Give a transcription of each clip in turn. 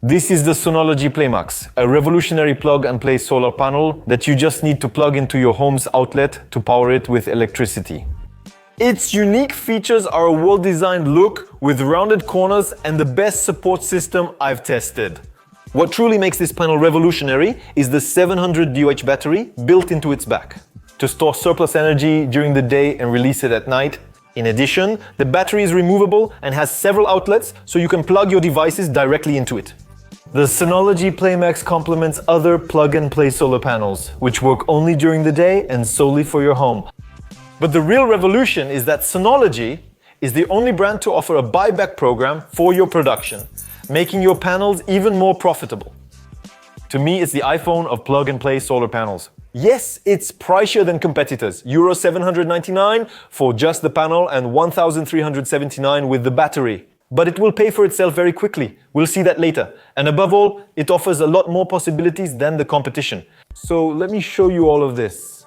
This is the Sonology PlayMax, a revolutionary plug-and-play solar panel that you just need to plug into your home's outlet to power it with electricity. Its unique features are a well-designed look with rounded corners and the best support system I've tested. What truly makes this panel revolutionary is the 700 DOH battery built into its back to store surplus energy during the day and release it at night. In addition, the battery is removable and has several outlets so you can plug your devices directly into it. The Sonology PlayMax complements other plug-and-play solar panels, which work only during the day and solely for your home. But the real revolution is that Sonology is the only brand to offer a buyback program for your production, making your panels even more profitable. To me, it's the iPhone of plug-and-play solar panels. Yes, it's pricier than competitors, Euro 799 for just the panel and 1,379 with the battery. But it will pay for itself very quickly. We'll see that later. And above all, it offers a lot more possibilities than the competition. So let me show you all of this.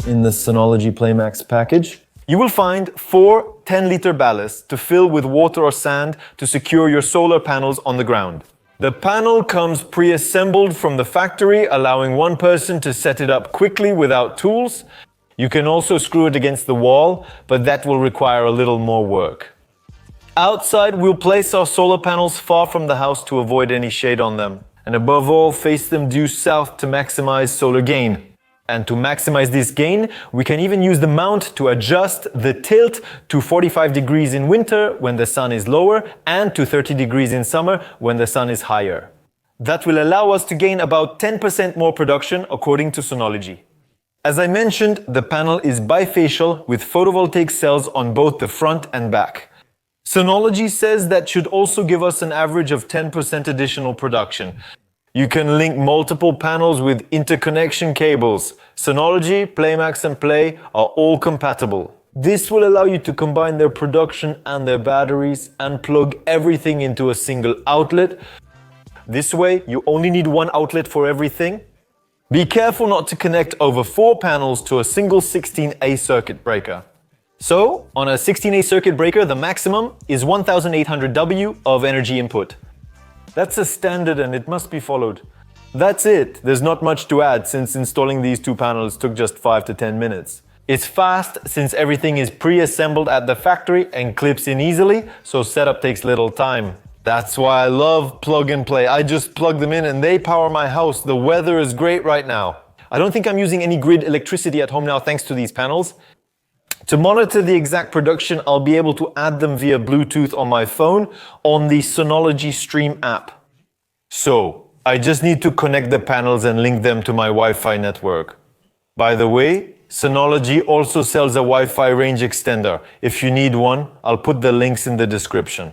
In the Sonology PlayMax package, you will find 4 10-liter ballasts to fill with water or sand to secure your solar panels on the ground. The panel comes pre-assembled from the factory, allowing one person to set it up quickly without tools. You can also screw it against the wall, but that will require a little more work. Outside, we'll place our solar panels far from the house to avoid any shade on them. And above all, face them due south to maximize solar gain. And to maximize this gain, we can even use the mount to adjust the tilt to 45 degrees in winter when the sun is lower and to 30 degrees in summer when the sun is higher. That will allow us to gain about 10% more production according to Sonology. As I mentioned, the panel is bifacial with photovoltaic cells on both the front and back. Sonology says that should also give us an average of 10% additional production. You can link multiple panels with interconnection cables. Sonology, PlayMax and Play are all compatible. This will allow you to combine their production and their batteries and plug everything into a single outlet. This way, you only need one outlet for everything. Be careful not to connect over 4 panels to a single 16A circuit breaker. So, on a 16A circuit breaker, the maximum is 1800 W of energy input. That's a standard and it must be followed. That's it. There's not much to add since installing these 2 panels took just 5 to 10 minutes. It's fast since everything is pre-assembled at the factory and clips in easily, so setup takes little time. That's why I love plug and play. I just plug them in and they power my house. The weather is great right now. I don't think I'm using any grid electricity at home now thanks to these panels. To monitor the exact production, I'll be able to add them via Bluetooth on my phone on the Sonology Stream app. So, I just need to connect the panels and link them to my Wi-Fi network. By the way, Sonology also sells a Wi-Fi range extender. If you need one, I'll put the links in the description.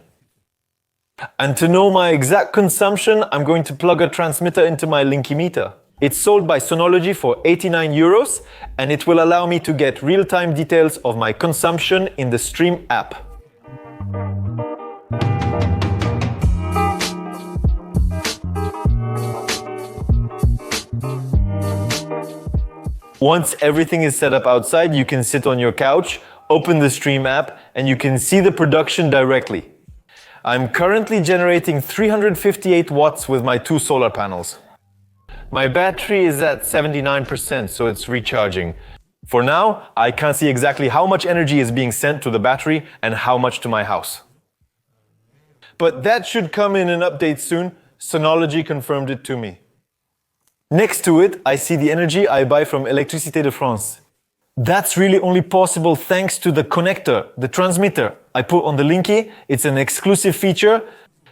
And to know my exact consumption, I'm going to plug a transmitter into my Linky meter. It's sold by Sonology for 89 euros and it will allow me to get real-time details of my consumption in the Stream app. Once everything is set up outside, you can sit on your couch, open the Stream app and you can see the production directly. I'm currently generating 358 watts with my 2 solar panels. My battery is at 79%, so it's recharging. For now, I can't see exactly how much energy is being sent to the battery and how much to my house. But that should come in an update soon. Sonology confirmed it to me. Next to it, I see the energy I buy from Électricité de France. That's really only possible thanks to the connector, the transmitter I put on the Linky. It's an exclusive feature.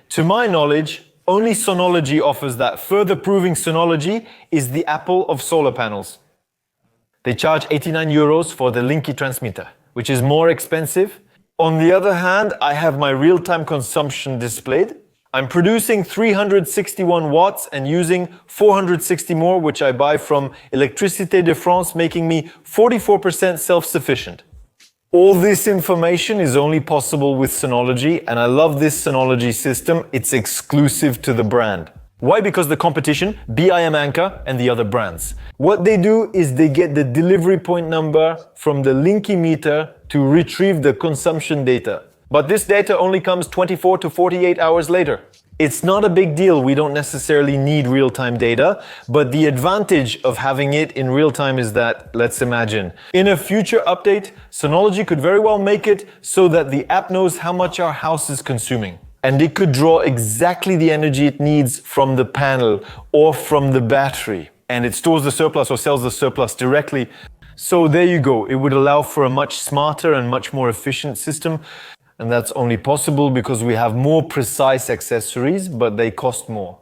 To my knowledge, only Sonology offers that, further proving Sonology is the Apple of solar panels. They charge 89 euros for the Linky transmitter, which is more expensive. On the other hand, I have my real-time consumption displayed. I'm producing 361 watts and using 460 more, which I buy from Électricité de France, making me 44% self-sufficient. All this information is only possible with Sonology, and I love this Sonology system. It's exclusive to the brand. Why? Because the competition, BIM Anchor and the other brands. What they do is they get the delivery point number from the Linky meter to retrieve the consumption data. But this data only comes 24 to 48 hours later. It's not a big deal. We don't necessarily need real-time data, but the advantage of having it in real time is that, let's imagine, in a future update, Sonology could very well make it so that the app knows how much our house is consuming. And it could draw exactly the energy it needs from the panel or from the battery. And it stores the surplus or sells the surplus directly. So there you go. It would allow for a much smarter and much more efficient system. And that's only possible because we have more precise accessories, but they cost more.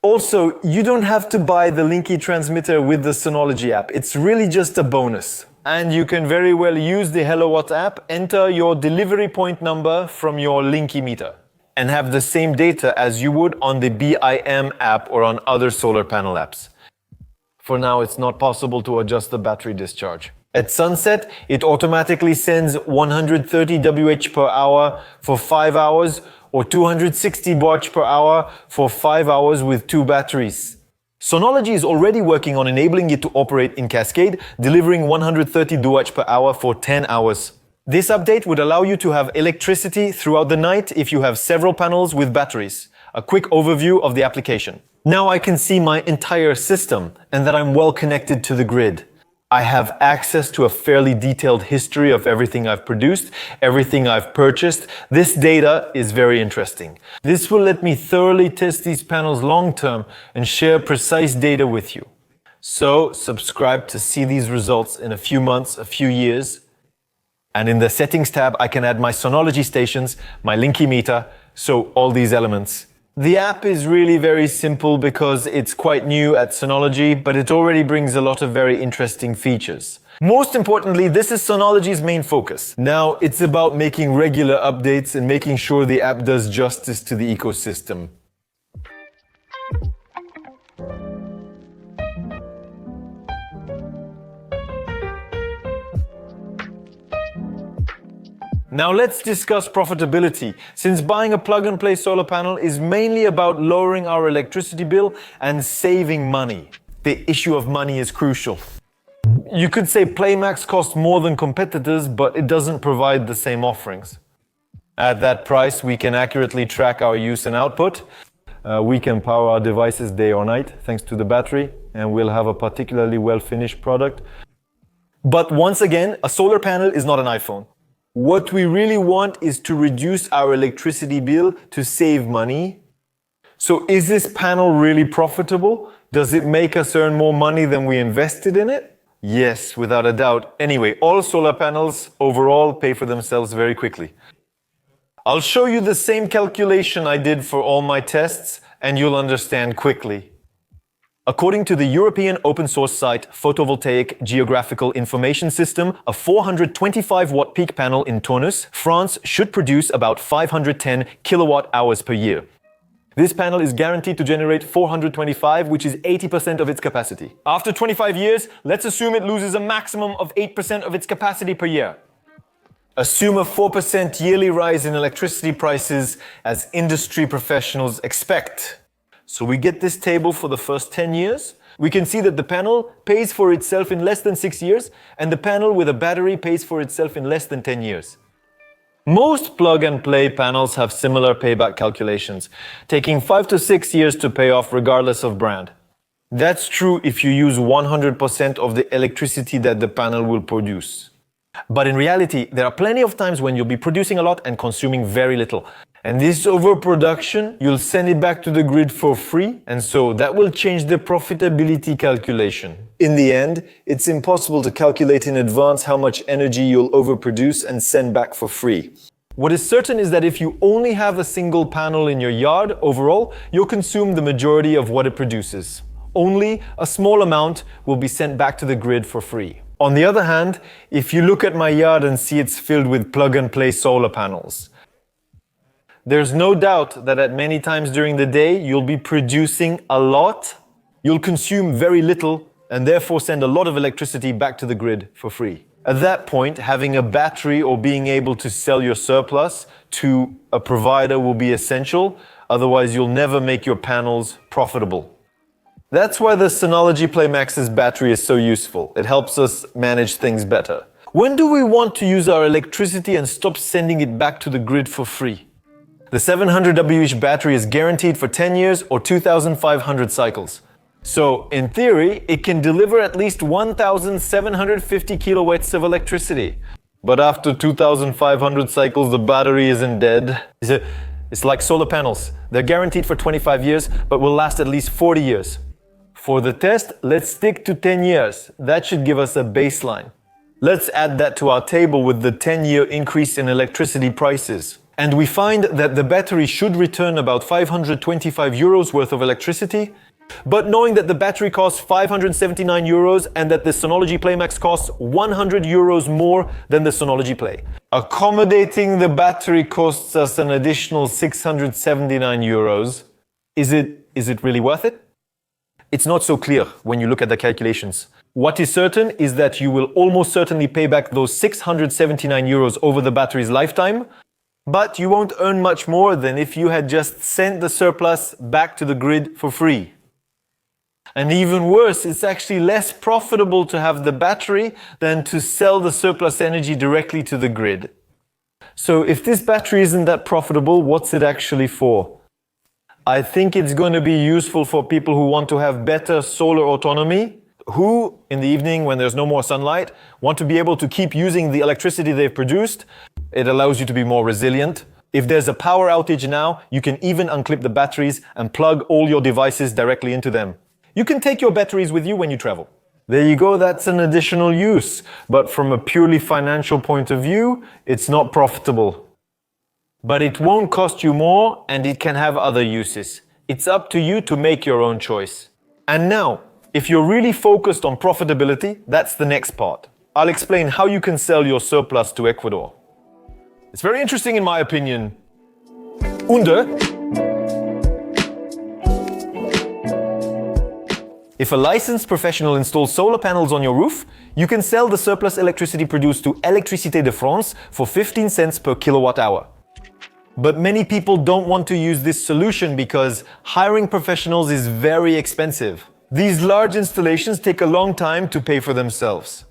Also, you don't have to buy the Linky transmitter with the Sonology app. It's really just a bonus. And you can very well use the HelloWatt app, enter your delivery point number from your Linky meter, and have the same data as you would on the BIM app or on other solar panel apps. For now, it's not possible to adjust the battery discharge. At sunset, it automatically sends 130 Wh per hour for 5 hours or 260 Wh per hour for 5 hours with 2 batteries. Sonology is already working on enabling it to operate in cascade, delivering 130 Wh per hour for 10 hours. This update would allow you to have electricity throughout the night if you have several panels with batteries. A quick overview of the application. Now I can see my entire system and that I'm well connected to the grid. I have access to a fairly detailed history of everything I've produced, everything I've purchased. This data is very interesting. This will let me thoroughly test these panels long term and share precise data with you. So subscribe to see these results in a few months, a few years. And in the settings tab, I can add my Sonology stations, my Linky meter, so all these elements. The app is really very simple because it's quite new at Sonology, but it already brings a lot of very interesting features. Most importantly, this is Sonology's main focus. Now it's about making regular updates and making sure the app does justice to the ecosystem. Now let's discuss profitability, since buying a plug-and-play solar panel is mainly about lowering our electricity bill and saving money. The issue of money is crucial. You could say PlayMax costs more than competitors, but it doesn't provide the same offerings. At that price, we can accurately track our use and output. We can power our devices day or night, thanks to the battery, and we'll have a particularly well-finished product. But once again, a solar panel is not an iPhone. What we really want is to reduce our electricity bill to save money. So is this panel really profitable? Does it make us earn more money than we invested in it? Yes, without a doubt. Anyway, all solar panels overall pay for themselves very quickly. I'll show you the same calculation I did for all my tests, and you'll understand quickly. According to the European open source site Photovoltaic Geographical Information System, a 425-watt peak panel in Taunus, France should produce about 510 kilowatt-hours per year. This panel is guaranteed to generate 425, which is 80% of its capacity. After 25 years, let's assume it loses a maximum of 8% of its capacity per year. Assume a 4% yearly rise in electricity prices as industry professionals expect. So we get this table for the first 10 years. We can see that the panel pays for itself in less than 6 years, and the panel with a battery pays for itself in less than 10 years. Most plug-and-play panels have similar payback calculations, taking 5 to 6 years to pay off regardless of brand. That's true if you use 100% of the electricity that the panel will produce. But in reality, there are plenty of times when you'll be producing a lot and consuming very little. And this overproduction, you'll send it back to the grid for free, and so that will change the profitability calculation. In the end, it's impossible to calculate in advance how much energy you'll overproduce and send back for free. What is certain is that if you only have a single panel in your yard, overall, you'll consume the majority of what it produces. Only a small amount will be sent back to the grid for free. On the other hand, if you look at my yard and see it's filled with plug-and-play solar panels, there's no doubt that at many times during the day, you'll be producing a lot, you'll consume very little, and therefore send a lot of electricity back to the grid for free. At that point, having a battery or being able to sell your surplus to a provider will be essential. otherwise you'll never make your panels profitable. That's why the Sonology PlayMax's battery is so useful. It helps us manage things better. When do we want to use our electricity and stop sending it back to the grid for free? The 700Wh battery is guaranteed for 10 years or 2,500 cycles. So, in theory, it can deliver at least 1,750 kilowatts of electricity. But after 2,500 cycles, the battery isn't dead. It's like solar panels. They're guaranteed for 25 years, but will last at least 40 years. For the test, let's stick to 10 years. That should give us a baseline. Let's add that to our table with the 10-year increase in electricity prices. And we find that the battery should return about 525 euros worth of electricity. But knowing that the battery costs 579 euros and that the Sonology PlayMax costs 100 euros more than the Sonology Play, accommodating the battery costs us an additional 679 euros. Is it really worth it? It's not so clear when you look at the calculations. What is certain is that you will almost certainly pay back those 679 euros over the battery's lifetime, but you won't earn much more than if you had just sent the surplus back to the grid for free. And even worse, it's actually less profitable to have the battery than to sell the surplus energy directly to the grid. So if this battery isn't that profitable, what's it actually for? I think it's going to be useful for people who want to have better solar autonomy, who, in the evening when there's no more sunlight, want to be able to keep using the electricity they've produced. It allows you to be more resilient. If there's a power outage now, you can even unclip the batteries and plug all your devices directly into them. You can take your batteries with you when you travel. There you go, that's an additional use. But from a purely financial point of view, it's not profitable. But it won't cost you more and it can have other uses. It's up to you to make your own choice. And now, if you're really focused on profitability, that's the next part. I'll explain how you can sell your surplus to Ecuador. It's very interesting in my opinion. If a licensed professional installs solar panels on your roof, you can sell the surplus electricity produced to Électricité de France for 15 cents per kilowatt hour. But many people don't want to use this solution because hiring professionals is very expensive. These large installations take a long time to pay for themselves.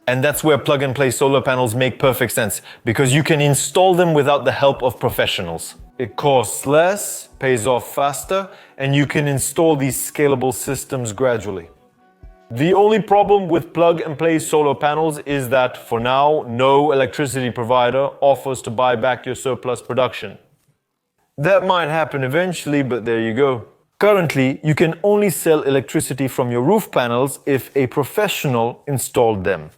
And that's where plug-and-play solar panels make perfect sense, because you can install them without the help of professionals. It costs less, pays off faster, and you can install these scalable systems gradually. The only problem with plug-and-play solar panels is that, for now, no electricity provider offers to buy back your surplus production. That might happen eventually, but there you go. Currently, you can only sell electricity from your roof panels if a professional installed them.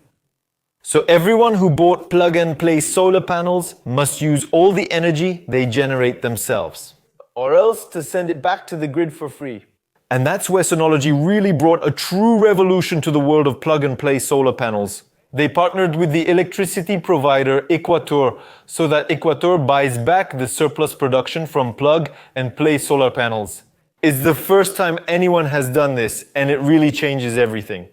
So everyone who bought plug-and-play solar panels must use all the energy they generate themselves, or else to send it back to the grid for free. And that's where Sonology really brought a true revolution to the world of plug-and-play solar panels. They partnered with the electricity provider Equator so that Equator buys back the surplus production from plug-and-play solar panels. It's the first time anyone has done this, and it really changes everything.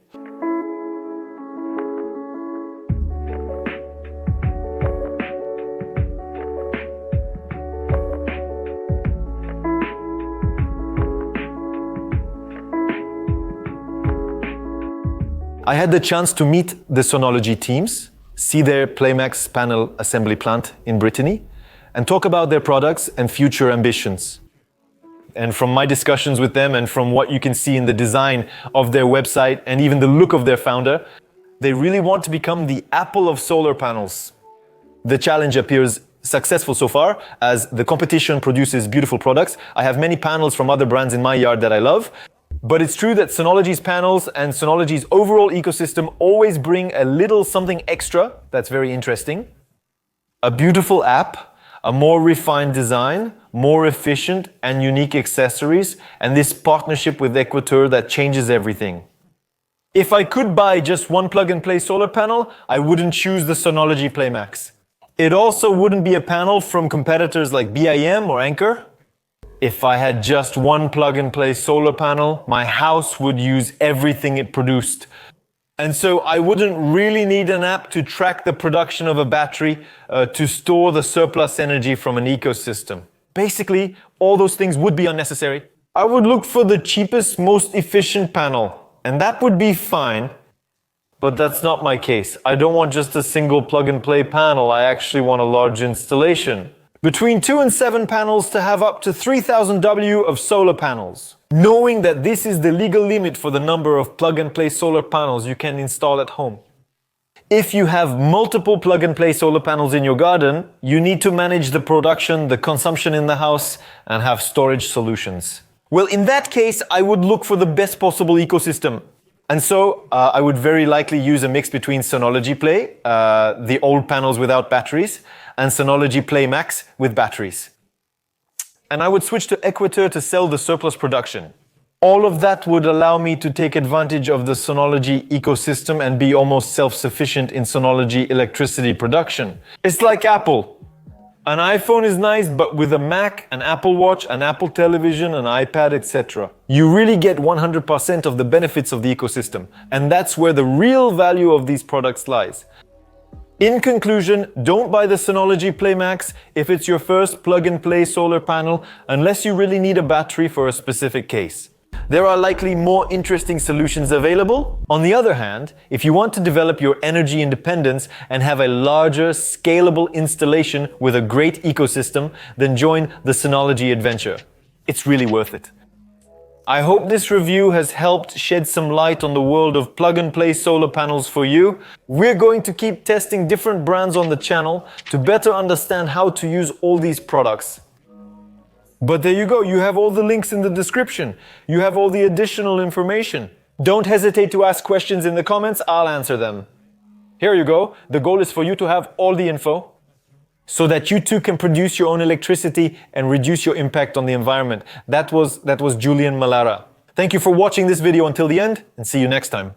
I had the chance to meet the Sonology teams, see their PlayMax panel assembly plant in Brittany, and talk about their products and future ambitions. And from my discussions with them and from what you can see in the design of their website and even the look of their founder, they really want to become the Apple of solar panels. The challenge appears successful so far, as the competition produces beautiful products. I have many panels from other brands in my yard that I love. But it's true that Sonology's panels and Sonology's overall ecosystem always bring a little something extra that's very interesting. A beautiful app, a more refined design, more efficient and unique accessories, and this partnership with Equator that changes everything. If I could buy just one plug-and-play solar panel, I wouldn't choose the Sonology PlayMax. It also wouldn't be a panel from competitors like BIM or Anker. If I had just one plug-and-play solar panel, my house would use everything it produced. And so I wouldn't really need an app to track the production of a battery to store the surplus energy from an ecosystem. Basically, all those things would be unnecessary. I would look for the cheapest, most efficient panel, and that would be fine. But that's not my case. I don't want just a single plug-and-play panel. I actually want a large installation. Between 2 and 7 panels to have up to 3000 W of solar panels. Knowing that this is the legal limit for the number of plug-and-play solar panels you can install at home. If you have multiple plug-and-play solar panels in your garden, you need to manage the production, the consumption in the house, and have storage solutions. Well, in that case, I would look for the best possible ecosystem. And so I would very likely use a mix between Sonology Play, the old panels without batteries, and Sonology PlayMax with batteries. And I would switch to Equator to sell the surplus production. All of that would allow me to take advantage of the Sonology ecosystem and be almost self-sufficient in Sonology electricity production. It's like Apple. An iPhone is nice, but with a Mac, an Apple Watch, an Apple television, an iPad, etc., you really get 100% of the benefits of the ecosystem. And that's where the real value of these products lies. In conclusion, don't buy the Sonology PlayMax if it's your first plug-and-play solar panel, unless you really need a battery for a specific case. There are likely more interesting solutions available. On the other hand, if you want to develop your energy independence and have a larger, scalable installation with a great ecosystem, then join the Sonology adventure. It's really worth it. I hope this review has helped shed some light on the world of plug-and-play solar panels for you. We're going to keep testing different brands on the channel to better understand how to use all these products. But there you go, you have all the links in the description. You have all the additional information. Don't hesitate to ask questions in the comments, I'll answer them. Here you go, the goal is for you to have all the info so that you too can produce your own electricity and reduce your impact on the environment. That was Julian Malara. Thank you for watching this video until the end, and see you next time.